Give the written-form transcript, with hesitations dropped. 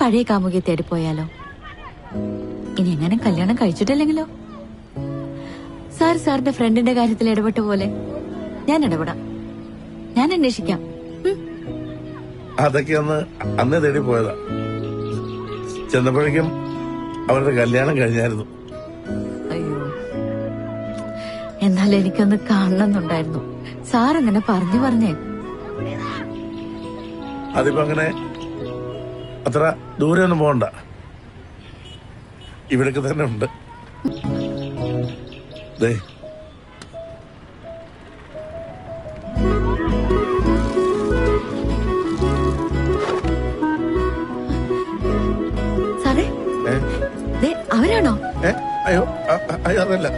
പഴയ കാമുകിയെ തേടി പോയാലോ? ഇനി എങ്ങനെ കല്യാണം കഴിച്ചിട്ടില്ലെങ്കിലോ? സാറിന്റെ ഫ്രണ്ടിന്റെ കാര്യത്തിൽ ഇടപെട്ട പോലെ ഞാൻ ഇടപെടാം. ഞാൻ അന്വേഷിക്കാം. അതൊക്കെ അന്ന് തേടി പോയതാ. ചെന്നപ്പോഴേക്കും അവരുടെ കല്യാണം കഴിഞ്ഞായിരുന്നു. അയ്യോ, എന്നാലും എനിക്കൊന്ന് കാണണമെന്നുണ്ടായിരുന്നു. സാർ അങ്ങനെ പറഞ്ഞേ. അതിപ്പോ അങ്ങനെ അത്ര ദൂരെ ഒന്നും പോകണ്ട, ഇവിടൊക്കെ തന്നെ ഉണ്ട്. സാറേ, അവരാണോ? അയ്യോ അതല്ല.